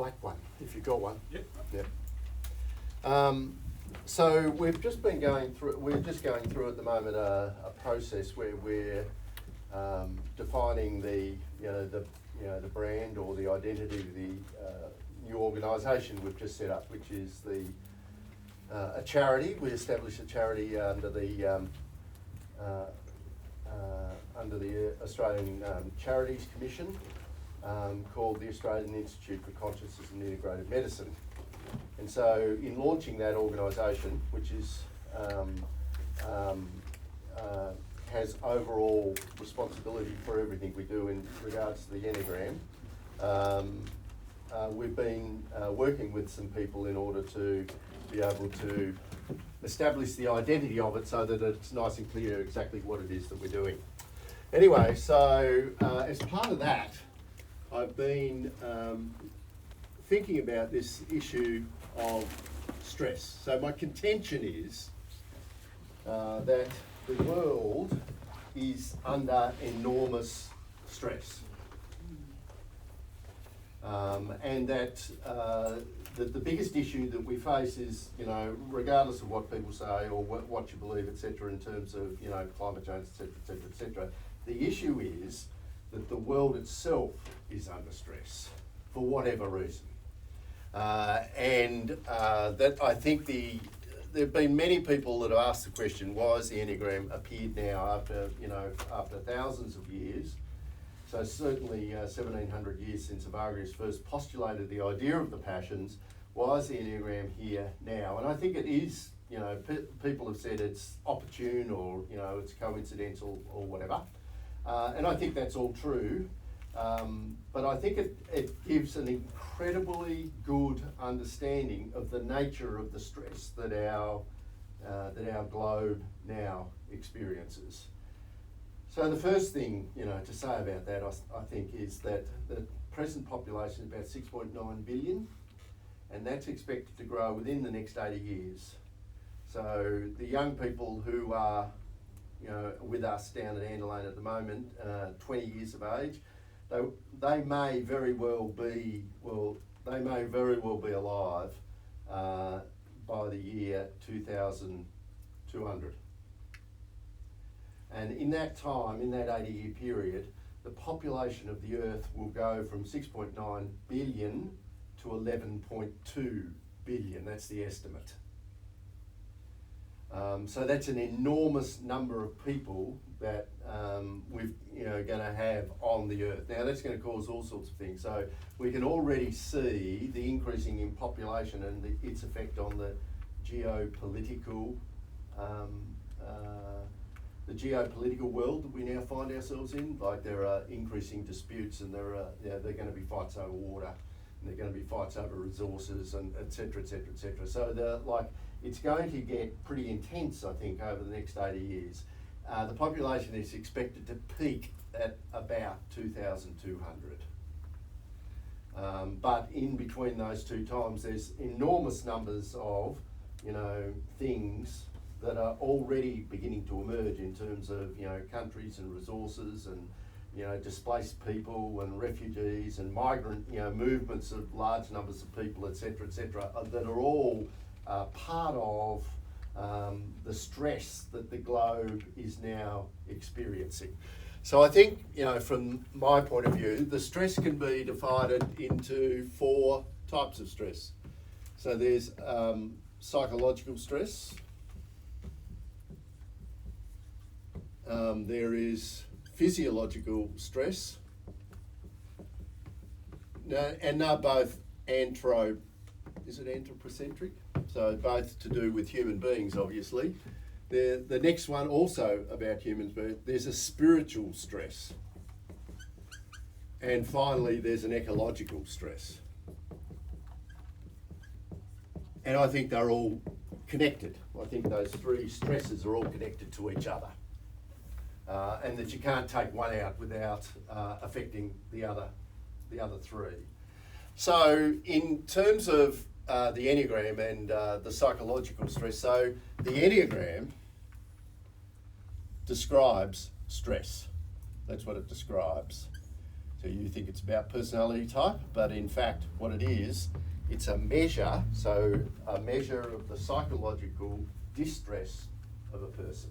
black one, if you've got one. Yep. Yep. So we're just going through at the moment a process where we're defining the brand or the identity of the new organisation we've just set up, which is a charity. We established a charity under the Australian Charities Commission, called the Australian Institute for Consciousness and Integrative Medicine. And so in launching that organisation, which is has overall responsibility for everything we do in regards to the Enneagram, we've been working with some people in order to be able to establish the identity of it so that it's nice and clear exactly what it is that we're doing. Anyway, so as part of that, I've been thinking about this issue of stress. So my contention is that the world is under enormous stress. And that the biggest issue that we face is, regardless of what people say or what you believe, etc., in terms of, climate change, etc., the issue is that the world itself is under stress for whatever reason. And that I think there have been many people that have asked the question, why has the Enneagram appeared now after thousands of years? So certainly 1700 years since Evagrius first postulated the idea of the passions. Why is the Enneagram here now? And I think it is, people have said it's opportune or, it's coincidental or whatever. And I think that's all true. But I think it gives an incredibly good understanding of the nature of the stress that our globe now experiences. So the first thing, to say about that, I think, is that the present population is about 6.9 billion, and that's expected to grow within the next 80 years. So the young people who are, with us down at Anderlane at the moment, 20 years of age, they may very well be alive by the year 2200. And in that time, in that 80-year period, the population of the Earth will go from 6.9 billion to 11.2 billion. That's the estimate. So that's an enormous number of people that we're going to have on the Earth. Now that's going to cause all sorts of things. So we can already see the increasing in population and its effect on the geopolitical world that we now find ourselves in. Like, there are increasing disputes, and there are going to be fights over water, and there are going to be fights over resources, and et cetera. So it's going to get pretty intense, I think, over the next 80 years. The population is expected to peak at about 2,200. But in between those two times, there's enormous numbers of, things that are already beginning to emerge in terms of, countries and resources and, displaced people and refugees and migrant, movements of large numbers of people, et cetera, that are all part of the stress that the globe is now experiencing. So I think, from my point of view, the stress can be divided into 4 types of stress. So there's psychological stress, there is physiological stress, and they're both anthropocentric? So both to do with human beings, obviously. The next one also about humans, but there's a spiritual stress. And finally, there's an ecological stress. And I think they're all connected. I think those 3 stresses are all connected to each other. And that you can't take one out without affecting the other 3. So in terms of the Enneagram and the psychological stress, so the Enneagram describes stress. That's what it describes. So you think it's about personality type, but in fact what it is, it's a measure, so a measure of the psychological distress of a person.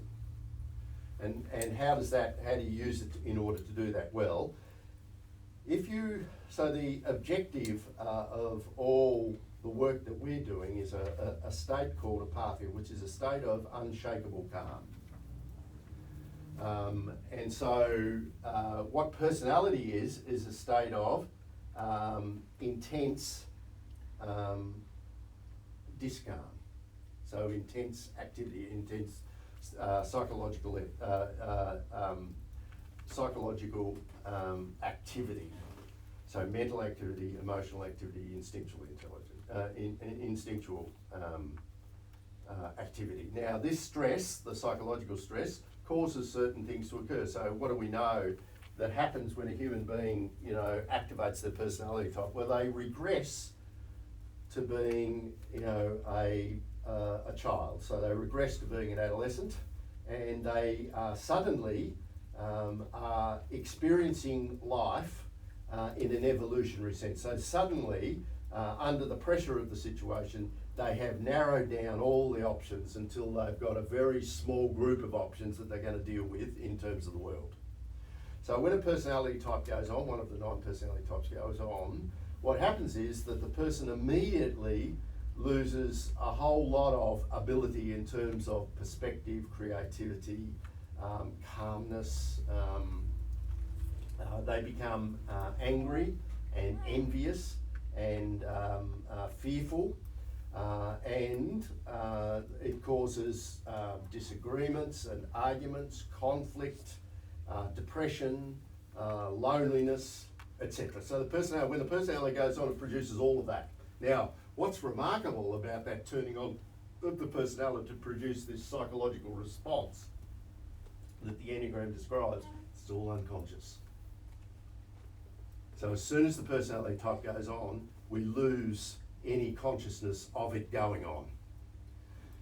And how do you use it in order to do that? Well, so the objective of all the work that we're doing is a state called apathia, which is a state of unshakable calm. And so what personality is a state of intense discalm. So intense activity, intense psychological activity. So mental activity, emotional activity, instinctual activity. Now this stress, the psychological stress, causes certain things to occur. So what do we know that happens when a human being, activates their personality type? Well, they regress to being, a child. So they regress to being an adolescent, and they suddenly are experiencing life in an evolutionary sense. So suddenly, under the pressure of the situation, they have narrowed down all the options until they've got a very small group of options that they're going to deal with in terms of the world. So when a personality type goes on, one of the 9 personality types goes on, what happens is that the person immediately loses a whole lot of ability in terms of perspective, creativity, calmness. They become angry and envious and fearful, and it causes disagreements and arguments, conflict, depression, loneliness, etc. So when the personality goes on, it produces all of that. Now, what's remarkable about that turning on of the personality to produce this psychological response that the Enneagram describes, it's all unconscious. So as soon as the personality type goes on, we lose any consciousness of it going on.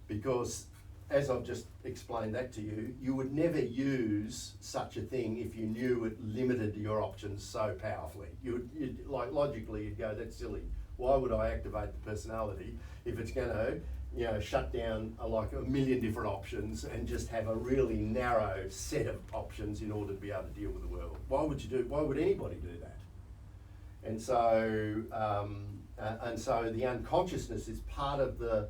Because, as I've just explained that to you, you would never use such a thing if you knew it limited your options so powerfully. Logically, you'd go, that's silly. Why would I activate the personality if it's going to, shut down like a million different options and just have a really narrow set of options in order to be able to deal with the world? Why would anybody do that? And so the unconsciousness is part of the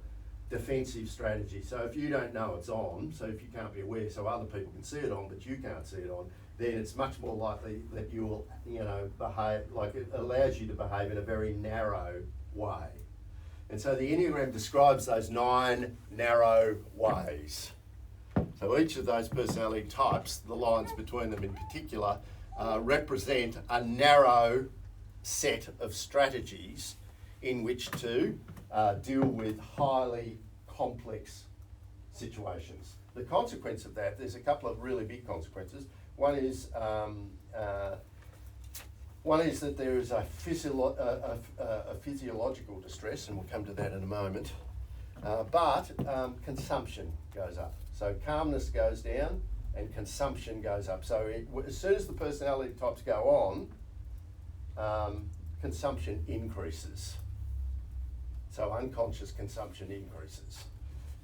defensive strategy. So if you don't know it's on, so if you can't be aware, so other people can see it on, but you can't see it on, then it's much more likely that you will, behave, like it allows you to behave in a very narrow way. And so the Enneagram describes those 9 narrow ways. So each of those personality types, the lines between them in particular, represent a narrow set of strategies in which to deal with highly complex situations. The consequence of that, there's a couple of really big consequences. One is that there is a physiological distress, and we'll come to that in a moment, but consumption goes up. So calmness goes down and consumption goes up. So as soon as the personality types go on, consumption increases. So unconscious consumption increases.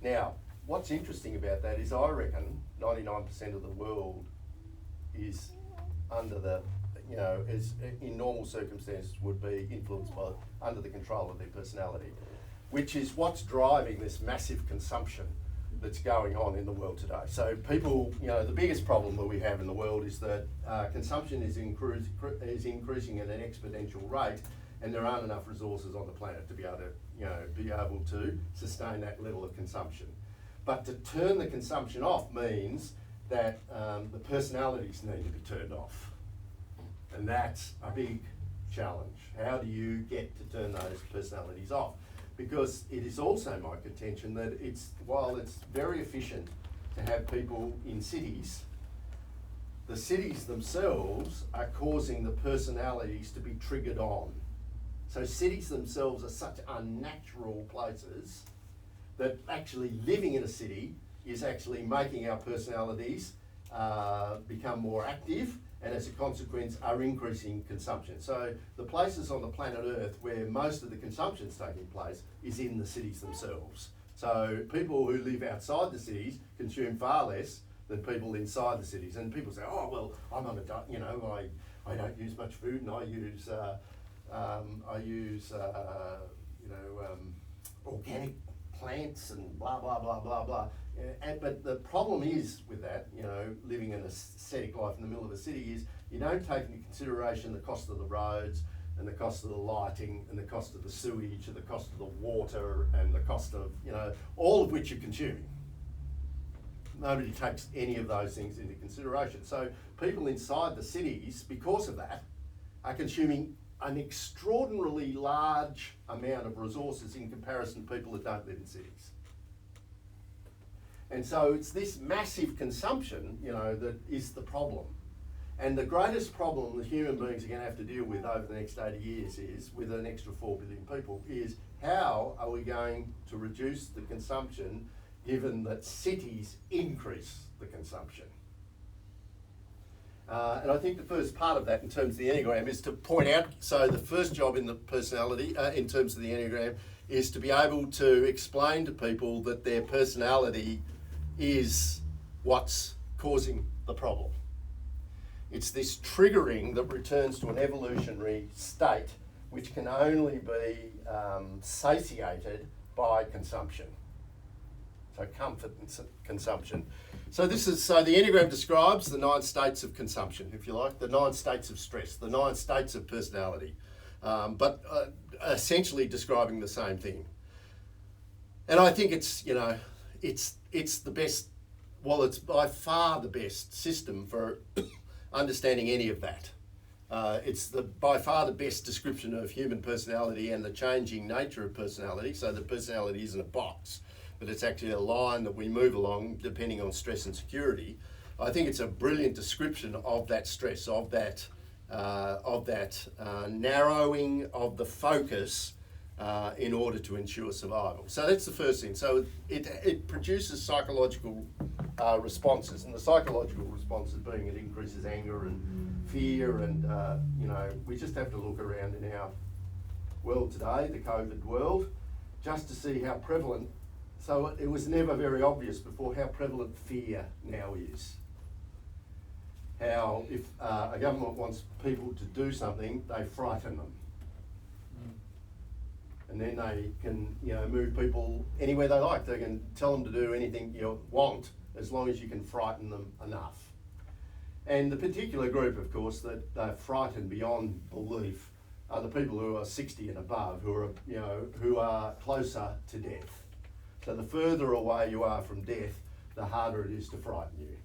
Now, what's interesting about that is I reckon 99% of the world is under the, is in normal circumstances would be influenced by, under the control of their personality, which is what's driving this massive consumption that's going on in the world today. So people, the biggest problem that we have in the world is that consumption is increasing at an exponential rate, and there aren't enough resources on the planet to be able to sustain that level of consumption. But to turn the consumption off means that the personalities need to be turned off, and that's a big challenge. How do you get to turn those personalities off? Because it is also my contention that while it's very efficient to have people in cities, the cities themselves are causing the personalities to be triggered on. So cities themselves are such unnatural places that actually living in a city is actually making our personalities become more active and as a consequence are increasing consumption. So the places on the planet Earth where most of the consumption is taking place is in the cities themselves. So people who live outside the cities consume far less than people inside the cities. And people say, oh, well, I'm on a diet, you know, I don't use much food and I use organic plants and blah, blah, blah, blah, blah. But the problem is with that, you know, living an ascetic life in the middle of a city is you don't take into consideration the cost of the roads and the cost of the lighting and the cost of the sewage and the cost of the water and the cost of, you know, all of which you're consuming. Nobody takes any of those things into consideration. So people inside the cities, because of that, are consuming an extraordinarily large amount of resources in comparison to people that don't live in cities. And so it's this massive consumption, you know, that is the problem. And the greatest problem that human beings are going to have to deal with over the next 80 years is, with an extra 4 billion people, is how are we going to reduce the consumption given that cities increase the consumption? And I think the first part of that in terms of the Enneagram is to point out, so the first job in the personality, in terms of the Enneagram, is to be able to explain to people that their personality is what's causing the problem. It's this triggering that returns to an evolutionary state which can only be satiated by consumption. So comfort and consumption. So the Enneagram describes the 9 states of consumption, if you like, the 9 states of stress, the 9 states of personality, but essentially describing the same thing. And I think it's, you know, it's the best, well, it's by far the best system for understanding any of that. It's by far the best description of human personality and the changing nature of personality. So the personality isn't a box, but it's actually a line that we move along depending on stress and security. I think it's a brilliant description of that stress, of that narrowing of the focus in order to ensure survival. So that's the first thing. So it produces psychological responses, and the psychological responses being it increases anger and fear, and you know, we just have to look around in our world today, the COVID world, just to see how prevalent. So it was never very obvious before how prevalent fear now is. How if a government wants people to do something, they frighten them. And then they can, you know, move people anywhere they like. They can tell them to do anything you want as long as you can frighten them enough. And the particular group, of course, that they're frightened beyond belief are the people who are 60 and above, who are, you know, who are closer to death. So the further away you are from death, the harder it is to frighten you.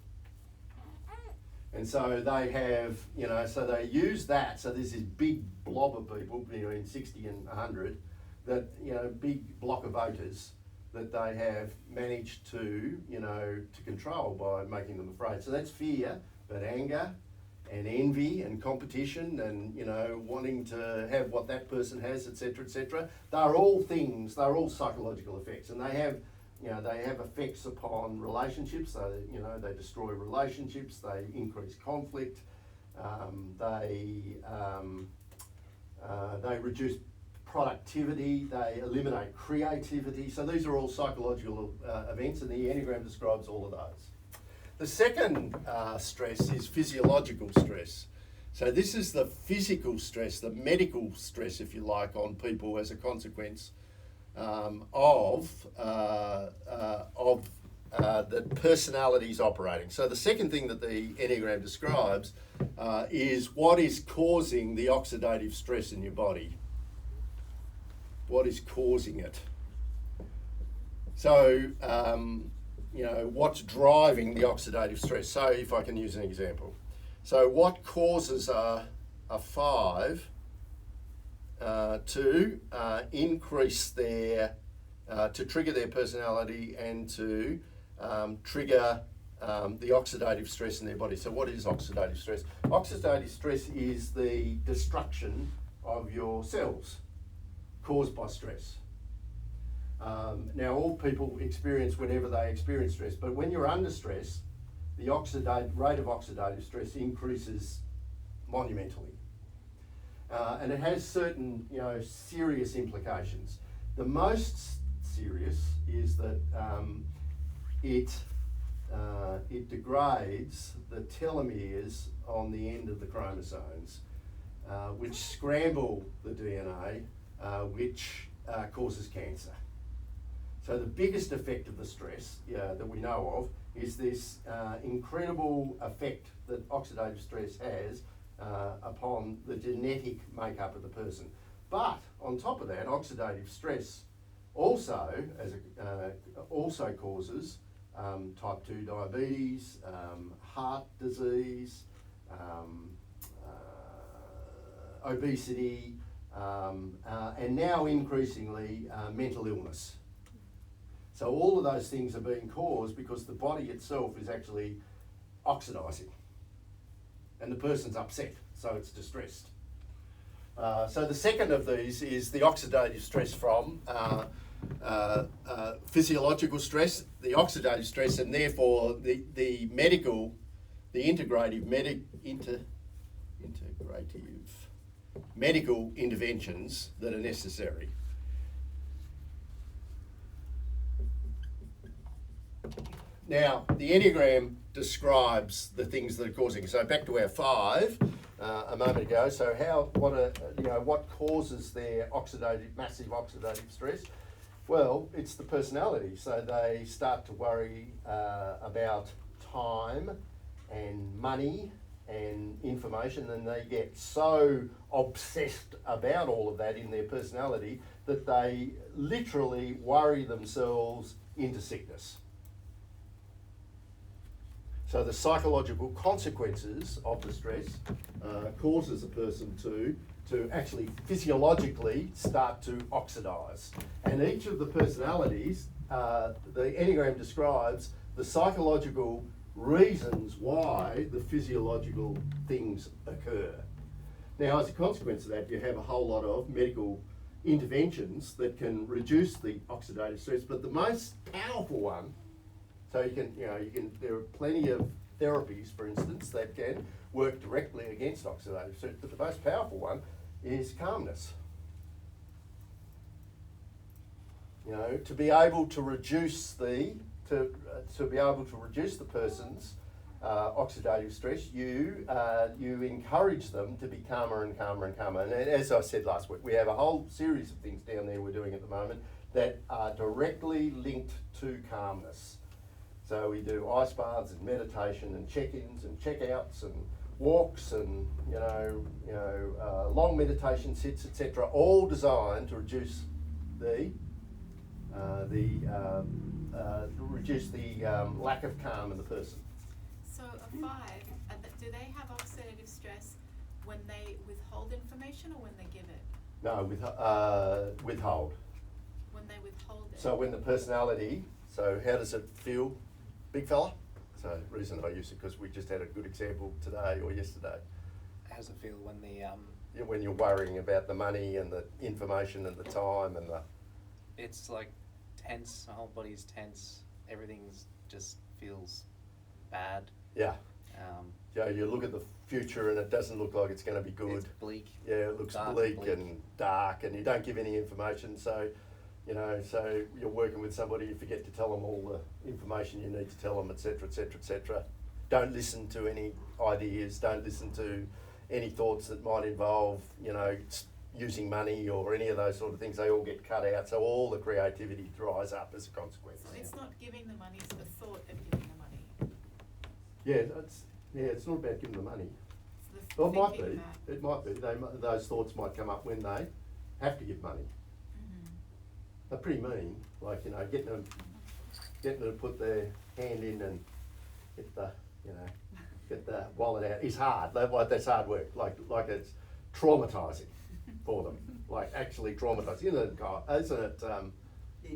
And so they have, you know, so they use that. So there's this big blob of people, you know, in 60 and 100, that, you know, big block of voters that they have managed to, you know, to control by making them afraid. So that's fear, but anger and envy and competition and, you know, wanting to have what that person has, etc., they're all things, they're all psychological effects, and they have, you know, they have effects upon relationships. So, you know, they destroy relationships, they increase conflict, they reduce productivity, they eliminate creativity. So these are all psychological events, and the Enneagram describes all of those. The second stress is physiological stress. So this is the physical stress, the medical stress, if you like, on people as a consequence of the personalities operating. So the second thing that the Enneagram describes is what is causing the oxidative stress in your body. What is causing it? So, you know, what's driving the oxidative stress? So if I can use an example. So what causes a 5 to increase their, to trigger their personality and to trigger the oxidative stress in their body? So what is oxidative stress? Oxidative stress is the destruction of your cells caused by stress. Now all people experience whenever they experience stress, but when you're under stress, the rate of oxidative stress increases monumentally. And it has certain, serious implications. The most serious is that it degrades the telomeres on the end of the chromosomes, which scramble the DNA, which causes cancer. So the biggest effect of the stress that we know of is this incredible effect that oxidative stress has upon the genetic makeup of the person. But on top of that, oxidative stress also causes type 2 diabetes, heart disease, obesity, and now increasingly mental illness. So all of those things are being caused because the body itself is actually oxidising, and the person's upset, so it's distressed. So the second of these is the oxidative stress from physiological stress, the oxidative stress, and therefore the integrative medical interventions that are necessary. Now, the Enneagram describes the things that are causing. So back to our 5 a moment ago. So what causes their massive oxidative stress? Well, it's the personality. So they start to worry about time and money and information, and they get so obsessed about all of that in their personality that they literally worry themselves into sickness. So the psychological consequences of the stress causes a person to actually physiologically start to oxidise. And each of the personalities, the Enneagram describes the psychological reasons why the physiological things occur. Now, as a consequence of that, you have a whole lot of medical interventions that can reduce the oxidative stress, but the most powerful one, so there are plenty of therapies, for instance, that can work directly against oxidative stress, but the most powerful one is calmness. To be able to reduce the person's oxidative stress, you encourage them to be calmer and calmer and calmer. And as I said last week, we have a whole series of things down there we're doing at the moment that are directly linked to calmness. So we do ice baths and meditation and check-ins and check-outs and walks and long meditation sits, etc., all designed to reduce the lack of calm in the person. So a 5, do they have oxidative stress when they withhold information or when they give it? No, withhold. When they withhold it. So when the personality, so how does it feel, big fella? So the reason I use it because we just had a good example today or yesterday. How does it feel when when you're worrying about the money and the information and the time and the... It's like tense, my whole body's tense, everything's just feels bad. Yeah. You look at the future and it doesn't look like it's going to be good. It's bleak. Yeah, it looks bleak and dark, and you don't give any information. So, so you're working with somebody, you forget to tell them all the information you need to tell them, etc., etc., etc. Don't listen to any ideas. Don't listen to any thoughts that might involve, using money or any of those sort of things. They all get cut out. So all the creativity dries up as a consequence. So it's not giving the money; it's the thought of giving the money. It's not about giving the money. So Well, it might be. It might be. Those thoughts might come up when they have to give money. Mm-hmm. They're pretty mean. Like getting them to put their hand in and get the wallet out is hard. That's hard work. Like it's traumatising for them. Like actually traumatising. Isn't it,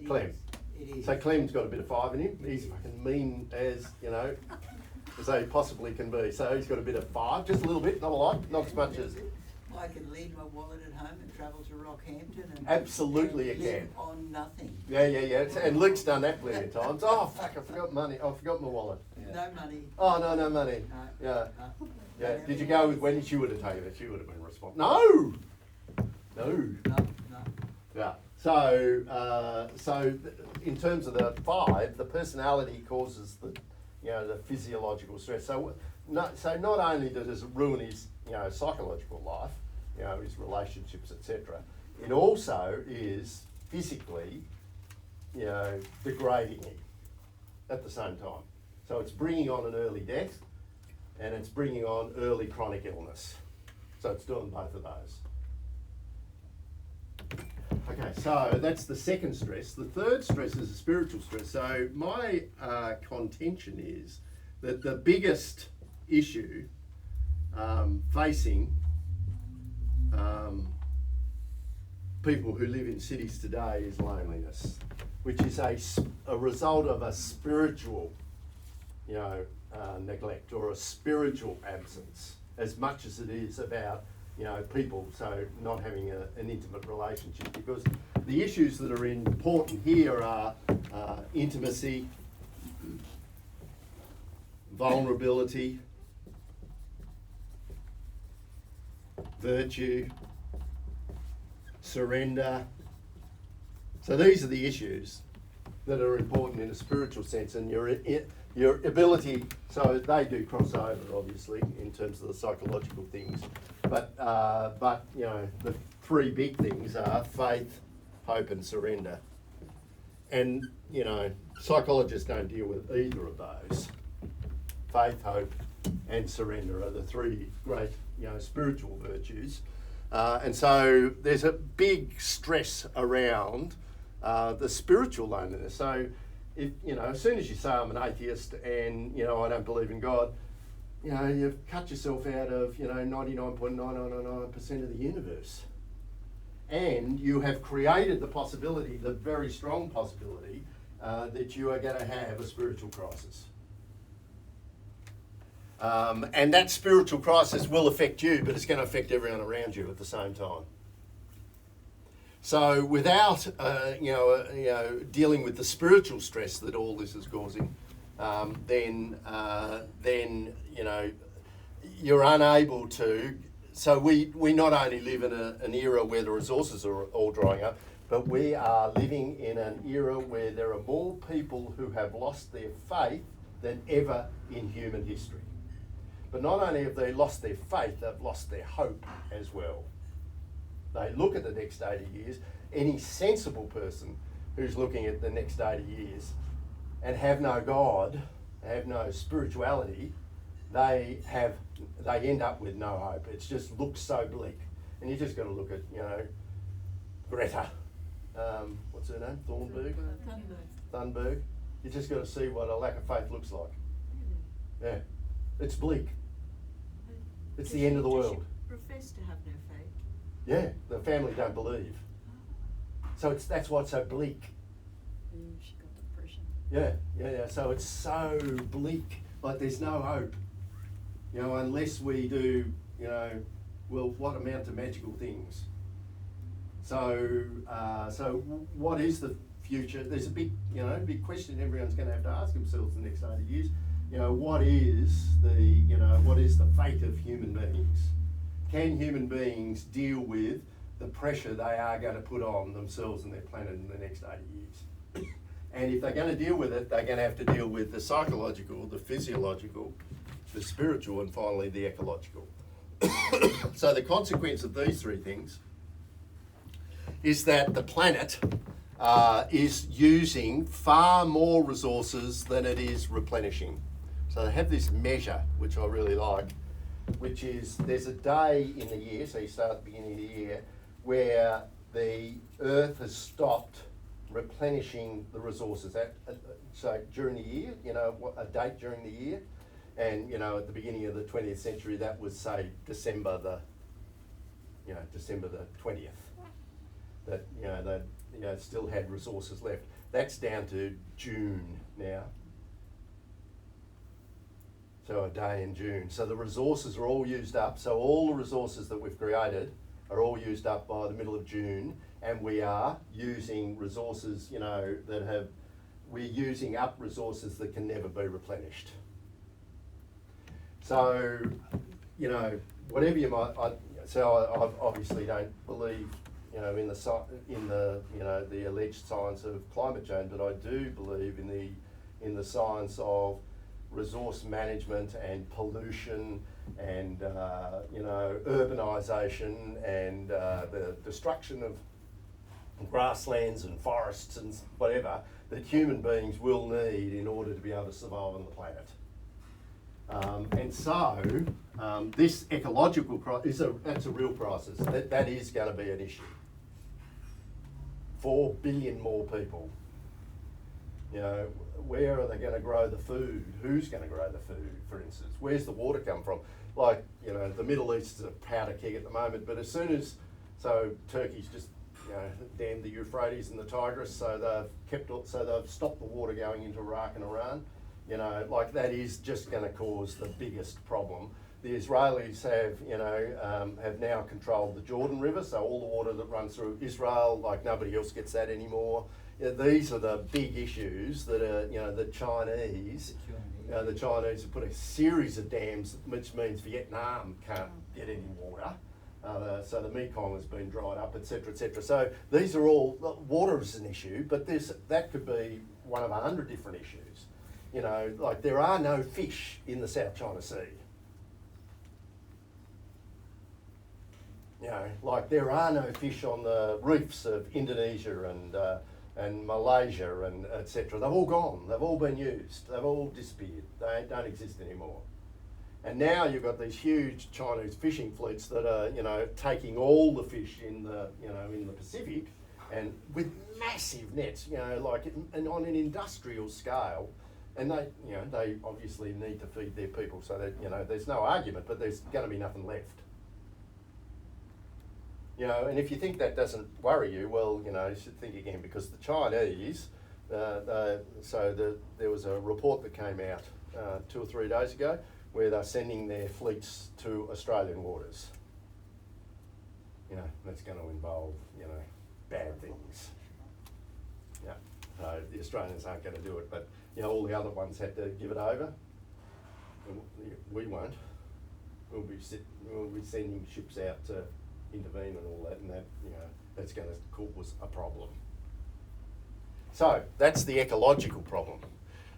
Clem? It is. So Clem's got a bit of 5 in him. He's fucking mean as as they possibly can be. So he's got a bit of 5, just a little bit, not a lot, not as much as. I can leave my wallet at home and travel to Rockhampton and Absolutely and you live can. on nothing. Yeah. And Luke's done that plenty of times. Oh fuck! I forgot money. I forgot my wallet. Yeah. No money. Oh, no, no money. No. Yeah. No. Yeah. Don't Did you ever go want with Wendy? She would have taken it. She would have been responsible. No! No. No, no. Yeah. So, in terms of the 5, the personality causes the, the physiological stress. So not only does it ruin his, psychological life, his relationships, etc., it also is physically, degrading him at the same time. So it's bringing on an early death, and it's bringing on early chronic illness. So it's doing both of those. Okay, so that's the second stress. The third stress is a spiritual stress. So my contention is that the biggest issue facing people who live in cities today is loneliness, which is a result of a spiritual, neglect or a spiritual absence, as much as it is about people, so not having an intimate relationship, because the issues that are important here are intimacy, vulnerability, virtue, surrender. So these are the issues that are important in a spiritual sense, and your ability, so they do cross over obviously in terms of the psychological things, but the 3 big things are faith, hope and surrender. And psychologists don't deal with either of those. Faith, hope and surrender are the 3 great spiritual virtues. And so there's a big stress around the spiritual loneliness. So if, as soon as you say I'm an atheist and, I don't believe in God, you've cut yourself out of, 99.999% of the universe. And you have created the possibility, the very strong possibility, that you are going to have a spiritual crisis. And that spiritual crisis will affect you, but it's going to affect everyone around you at the same time. So without, dealing with the spiritual stress that all this is causing, then you're unable to. So we not only live in an era where the resources are all drying up, but we are living in an era where there are more people who have lost their faith than ever in human history. But not only have they lost their faith, they've lost their hope as well. They look at the next 80 years, any sensible person who's looking at the next 80 years and have no God, have no spirituality, they end up with no hope. It just looks so bleak. And you just got to look at, Greta, what's her name? Thunberg. You just got to see what a lack of faith looks like. Yeah, it's bleak. It's the end of the world. Profess to have no faith. Yeah, the family don't believe. So that's why it's so bleak. She got depression. Yeah. So it's so bleak. Like there's no hope. Unless we do, what amount to magical things. So what is the future? There's a big question everyone's going to have to ask themselves in the next 80 years. What is the fate of human beings? Can human beings deal with the pressure they are going to put on themselves and their planet in the next 80 years? And if they're going to deal with it, they're going to have to deal with the psychological, the physiological, the spiritual, and finally the ecological. So the consequence of these 3 things is that the planet is using far more resources than it is replenishing. So they have this measure, which I really like, which is there's a day in the year, so you start at the beginning of the year, where the Earth has stopped replenishing the resources. So during the year, a date during the year, and at the beginning of the 20th century, that was say December the 20th. That still had resources left. That's down to June now. So a day in June. So the resources are all used up. So all the resources that we've created are all used up by the middle of June, and we are using resources, we're using up resources that can never be replenished. So, you know, whatever you might, I obviously don't believe, you know, in the alleged science of climate change, but I do believe in the science of resource management and pollution and urbanisation and the destruction of grasslands and forests and whatever that human beings will need in order to be able to survive on the planet. This ecological crisis that's a real crisis. That is going to be an issue. 4 billion more people. You know, where are they going to grow the food? Who's going to grow the food, for instance? Where's the water come from? Like, you know, the Middle East is a powder keg at the moment, but as soon as, Turkey's just, you know, dammed the Euphrates and the Tigris, so they've stopped the water going into Iraq and Iran. You know, like that is just going to cause the biggest problem. The Israelis have now controlled the Jordan River, so all the water that runs through Israel, like nobody else gets that anymore. You know, these are the big issues that are, you know, the Chinese have put a series of dams, which means Vietnam can't get any water. So the Mekong has been dried up, etc., etc. So these are all, water is an issue, but that could be one of 100 different issues. You know, like there are no fish in the South China Sea. You know, like there are no fish on the reefs of Indonesia and Malaysia and etc. They've all gone. They've all been used. They've all disappeared. They don't exist anymore. And now you've got these huge Chinese fishing fleets that are, you know, taking all the fish in the Pacific, and with massive nets, you know, like and on an industrial scale. And they obviously need to feed their people, so that, you know, there's no argument, but there's going to be nothing left. You know, and if you think that doesn't worry you, well, you know, you should think again, because the Chinese, there was a report that came out 2 or 3 days ago where they're sending their fleets to Australian waters. You know, that's going to involve, you know, bad things. Yeah, so the Australians aren't going to do it, but, you know, all the other ones had to give it over. We won't. We'll be sending ships out to intervene and all that, and that, you know, that's going to cause a problem. So that's the ecological problem.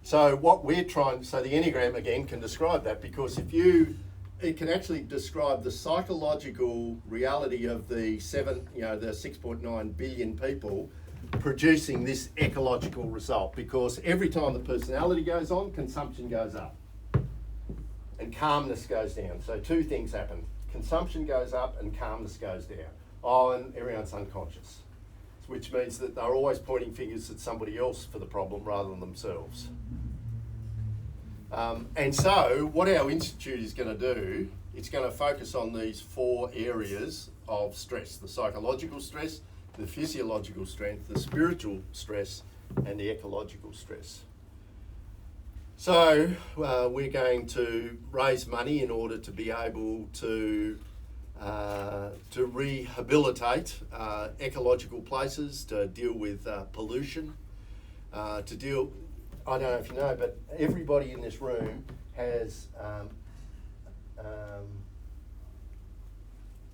So what we're trying, so the Enneagram again can describe that, because it can actually describe the psychological reality of the 6.9 billion people producing this ecological result, because every time the personality goes on, consumption goes up and calmness goes down. So 2 things happen. Consumption goes up and calmness goes down. Oh, and everyone's unconscious, which means that they're always pointing fingers at somebody else for the problem rather than themselves. And so what our institute is going to do, it's going to focus on these 4 areas of stress: the psychological stress, the physiological strength, the spiritual stress, and the ecological stress. So we're going to raise money in order to be able to rehabilitate ecological places, to deal with pollution, I don't know if you know, but everybody in this room has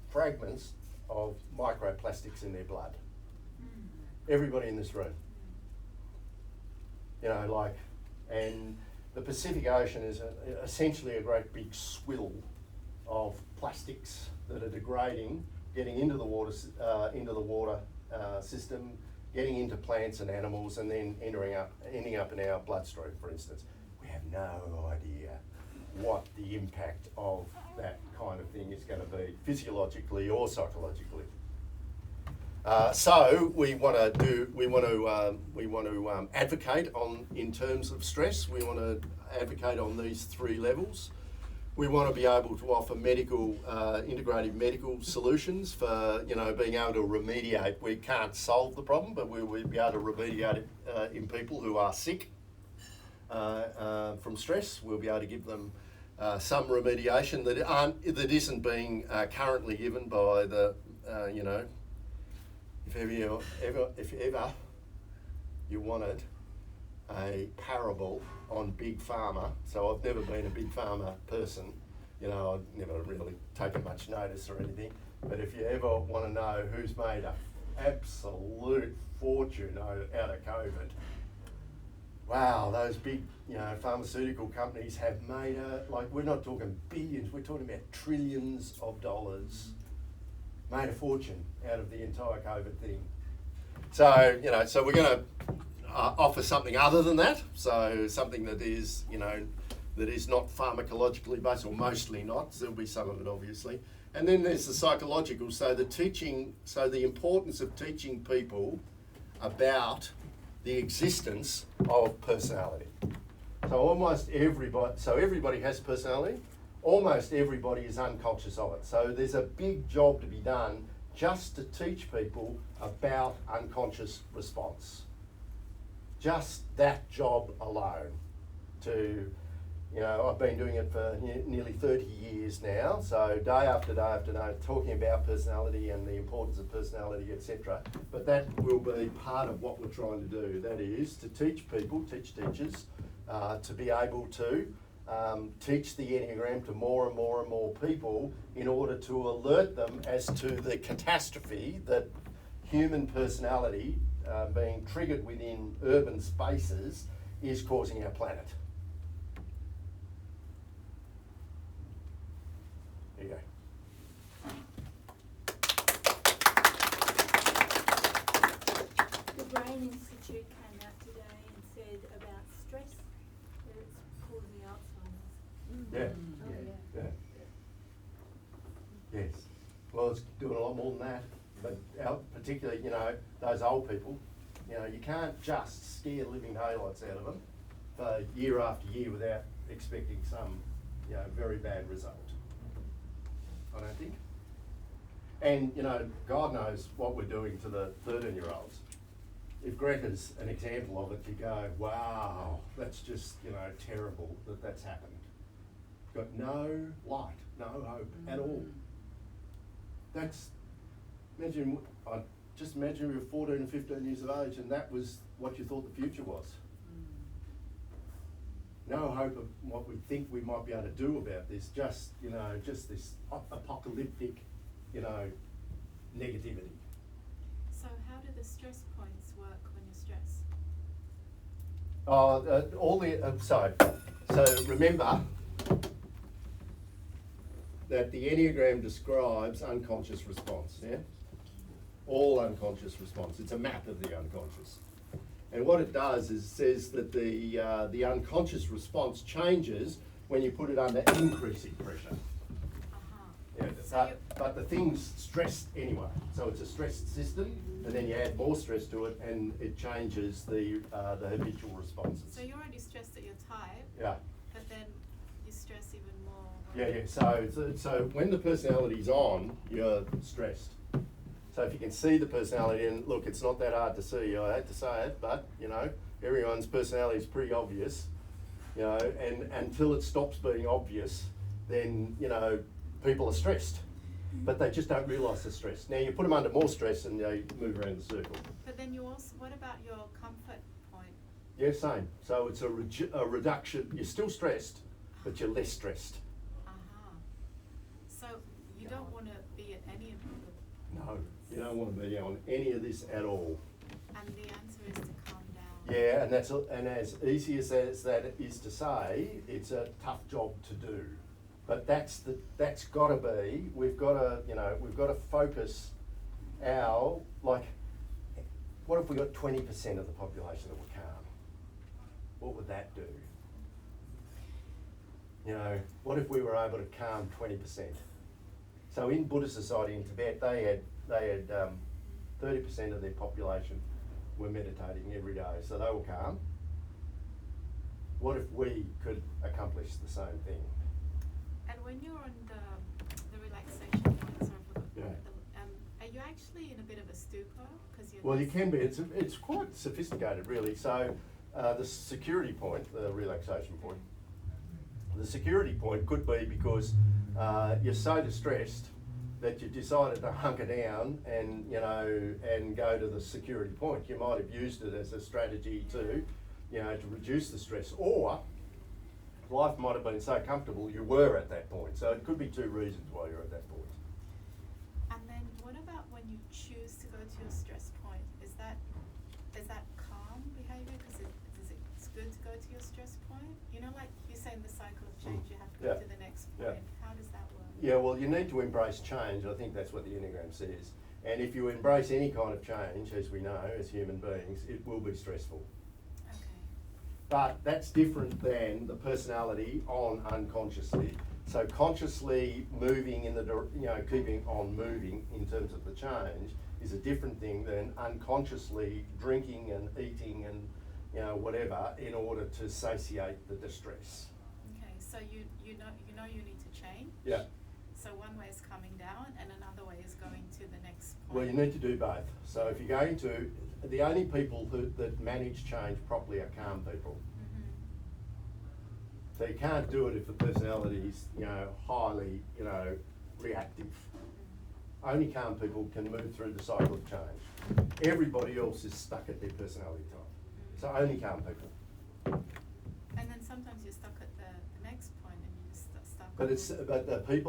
fragments of microplastics in their blood. Everybody in this room. You know, like, and the Pacific Ocean is essentially a great big swill of plastics that are degrading, getting into the water system, getting into plants and animals, and then ending up in our bloodstream, for instance. We have no idea what the impact of that kind of thing is going to be, physiologically or psychologically. So we want to advocate in terms of stress. We want to advocate on these 3 levels. We want to be able to offer integrative medical solutions for, you know, being able to remediate. We can't solve the problem, but we'll be able to remediate it in people who are sick from stress. We'll be able to give them some remediation that isn't being currently given by the, you know, if ever you wanted a parable on Big Pharma, so I've never been a Big Pharma person, you know, I've never really taken much notice or anything, but if you ever want to know who's made an absolute fortune out of COVID, wow, those big, you know, pharmaceutical companies have made we're not talking billions, we're talking about trillions of dollars, made a fortune out of the entire COVID thing. So, you know, so we're going to offer something other than that, so something that is, you know, that is not pharmacologically based, or mostly not. There'll be some of it, obviously. And then there's the psychological, so the importance of teaching people about the existence of personality. So everybody has personality, almost everybody is unconscious of it. So there's a big job to be done just to teach people about unconscious response. Just that job alone. You know, I've been doing it for nearly 30 years now, so day after day after day, talking about personality and the importance of personality, etc. But that will be part of what we're trying to do. That is to teach people, teach teachers, to be able to teach the Enneagram to more and more and more people in order to alert them as to the catastrophe that human personality being triggered within urban spaces is causing our planet. There you go. The Brain Institute came out today and said about stress, that it's causing Alzheimer's. Yeah. Oh, Yeah. Yes. Well, it's doing a lot more than that. But particularly, you know, those old people, you know, you can't just scare the living daylights out of them for year after year without expecting some, you know, very bad result. I don't think. And, you know, God knows what we're doing to the 13-year-olds. If Greta's an example of it, you go, wow, that's just, you know, terrible that that's happened. Got no light, no hope at all. That's, imagine we were 14 and 15 years of age and that was what you thought the future was. No hope of what we think we might be able to do about this, just, you know, just this apocalyptic, you know, negativity. So how do the stress points work when you're stressed? So remember that the Enneagram describes unconscious response, yeah? All unconscious response. It's a map of the unconscious. And what it does is it says that the unconscious response changes when you put it under increasing pressure. Yeah, but the thing's stressed anyway. So it's a stressed system, and then you add more stress to it, and it changes the habitual responses. So you're already stressed that you're tired, Yeah. but then you stress even more. Yeah. So when the personality's on, you're stressed. So if you can see the personality, and look, it's not that hard to see, I hate to say it, but, you know, everyone's personality is pretty obvious, you know, and until it stops being obvious, then, you know, people are stressed, but they just don't realise they're stressed. Now you put them under more stress and they move around the circle. But then you also, what about your comfort point? Yeah, same. So it's a reduction, you're still stressed, but you're less stressed. So you don't want to be at any of them? No, you don't want to be on any of this at all. And the answer is to calm down. Yeah, and as easy as that is to say, it's a tough job to do. But that's got to be. We've got to focus our, like, what if we got 20% of the population that were calm? What would that do? You know, what if we were able to calm 20%? So in Buddhist society in Tibet, they had 30% of their population were meditating every day, so they were calm. What if we could accomplish the same thing? And when you're on the relaxation point, are you actually in a bit of a stupor? Well, you can be. It's quite sophisticated, really. So the security point, the relaxation point, the security point could be because you're so distressed that you decided to hunker down and, you know, and go to the security point. You might have used it as a strategy to, you know, to reduce the stress, or life might have been so comfortable you were at that point. So it could be two reasons why you're at that point. And then what about when you choose to go to your stress point? Is that calm behavior? Because it's good to go to your stress point? You know, like you say in the cycle of change, you have to go Yeah. to the next Yeah. point. How does that work? Yeah, well, you need to embrace change. I think that's what the Enneagram says. And if you embrace any kind of change, as we know, as human beings, it will be stressful. Okay. But that's different than the personality on unconsciously. So consciously moving in the, keeping on moving in terms of the change is a different thing than unconsciously drinking and eating and, whatever in order to satiate the distress. Okay, so you know you need to change. Yeah. So one way is coming down and another way is going to the next point. Well, you need to do both. So if you're going to, the only people that manage change properly are calm people. Mm-hmm. So you can't do it if the personality is, highly, reactive. Mm-hmm. Only calm people can move through the cycle of change. Everybody else is stuck at their personality type. So only calm people. And then sometimes you're stuck at the next point and you're just stuck. But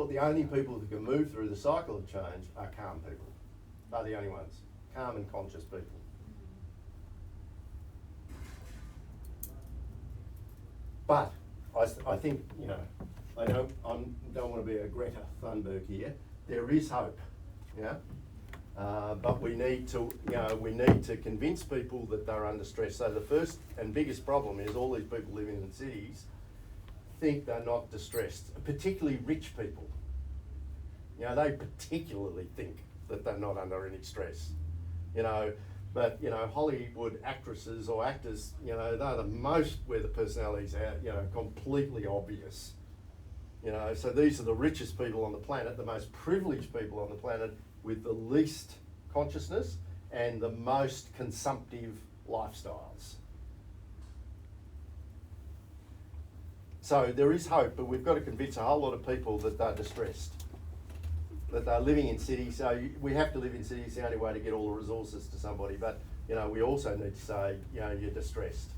the only people who can move through the cycle of change are calm people. They're the only ones. Calm and conscious people. But I think, I don't want to be a Greta Thunberg here. There is hope, but we need to convince people that they're under stress. So the first and biggest problem is all these people living in cities think they're not distressed, particularly rich people. They particularly think that they're not under any stress, But, Hollywood actresses or actors, they're the most where the personalities are, completely obvious. So these are the richest people on the planet, the most privileged people on the planet with the least consciousness and the most consumptive lifestyles. So there is hope, but we've got to convince a whole lot of people that they're distressed, that they're living in cities. So we have to live in cities, the only way to get all the resources to somebody, but we also need to say, you're distressed.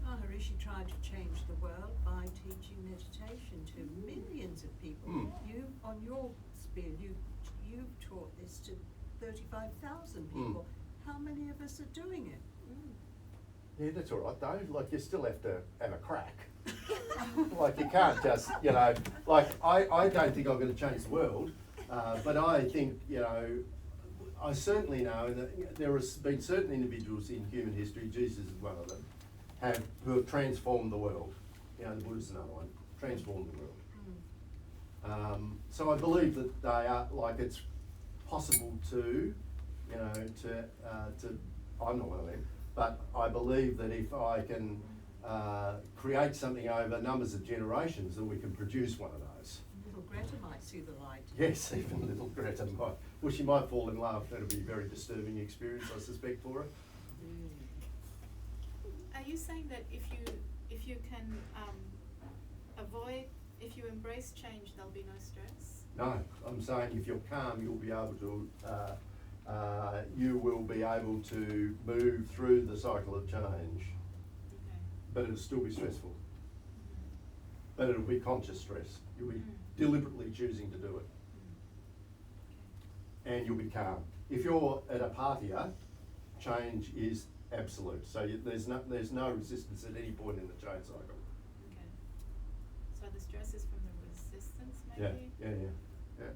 Harishi tried to change the world by teaching meditation to millions of people. You, on your spiel, you've taught this to 35,000 people. How many of us are doing it? Yeah, that's all right though. Like you still have to have a crack. Like you can't just, like I don't think I'm going to change the world, but I think, I certainly know that there has been certain individuals in human history, Jesus is one of them, who have transformed the world. The Buddha's another one, transformed the world. So I believe that they are, like it's possible to, I'm not one of them, but I believe that if I can create something over numbers of generations, then we can produce one of those. Little Greta might see the light. Yes, even little Greta might. Well, she might fall in love. That'll be a very disturbing experience, I suspect, for her. Are you saying that if you can if you embrace change, there'll be no stress? No, I'm saying if you're calm, you'll be able to, you will be able to move through the cycle of change, Okay. but it'll still be stressful. But it'll be conscious stress. You'll be deliberately choosing to do it. And you'll be calm. If you're at a partier, change is absolute. So there's no resistance at any point in the change cycle. Okay. So the stress is from the resistance, maybe? Yeah.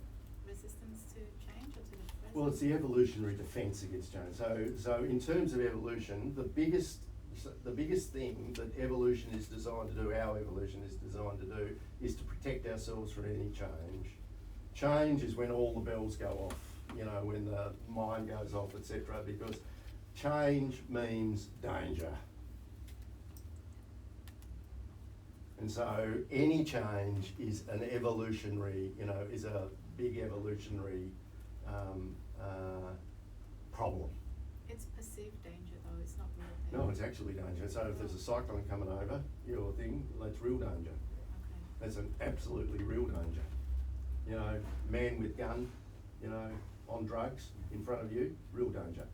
Resistance to change or to the present? Well, it's the evolutionary defence against change. So in terms of evolution, the biggest thing that evolution is designed to do, our evolution is designed to do, is to protect ourselves from any change. Change is when all the bells go off, when the mind goes off, etc. Because change means danger. And so any change is an evolutionary, is a big evolutionary problem. It's perceived danger though, it's not real danger. No, it's actually danger. So if there's a cyclone coming over your thing, that's real danger. Okay. That's an absolutely real danger. Man with gun, on drugs in front of you, real danger.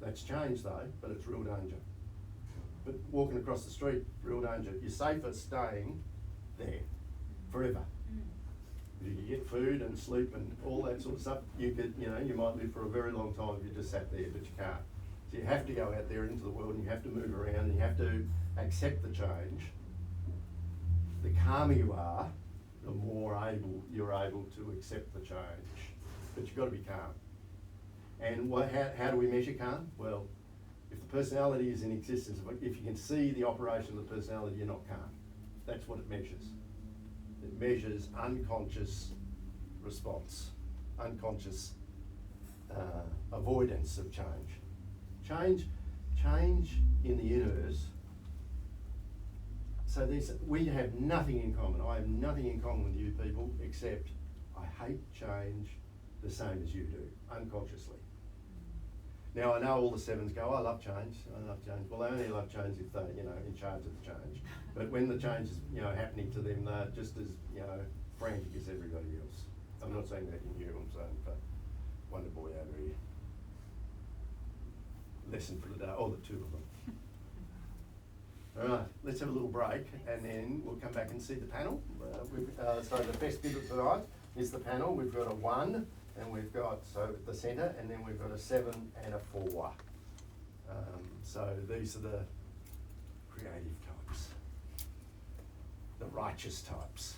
That's change though, but it's real danger. but walking across the street, real danger. You're safer staying there forever. You can get food and sleep and all that sort of stuff. You could, you know, you might live for a very long time if you just sat there, but you can't. So you have to go out there into the world and you have to move around and you have to accept the change. The calmer you are, the more you're able to accept the change. But you've got to be calm. And how do we measure calm? Well, if the personality is in existence, if you can see the operation of the personality, you're not calm. That's what it measures. It measures unconscious response, unconscious avoidance of change. Change in the universe. So we have nothing in common. I have nothing in common with you people except I hate change the same as you do, unconsciously. Now I know all the sevens go, I love change. Well, they only love change if they're, you know, in charge of the change. But when the change is, you know, happening to them, they're just as, you know, frantic as everybody else. I'm not saying that in you, I'm saying for Wonder Boy over here. Lesson for the day, the two of them. All right, let's have a little break and then we'll come back and see the panel. So the best bit of tonight is the panel. We've got a 1 and we've got, so at the centre, and then we've got a 7 and a 4. So these are the creative types, the righteous types.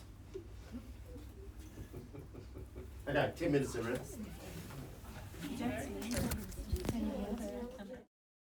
Okay, 10 minutes everyone.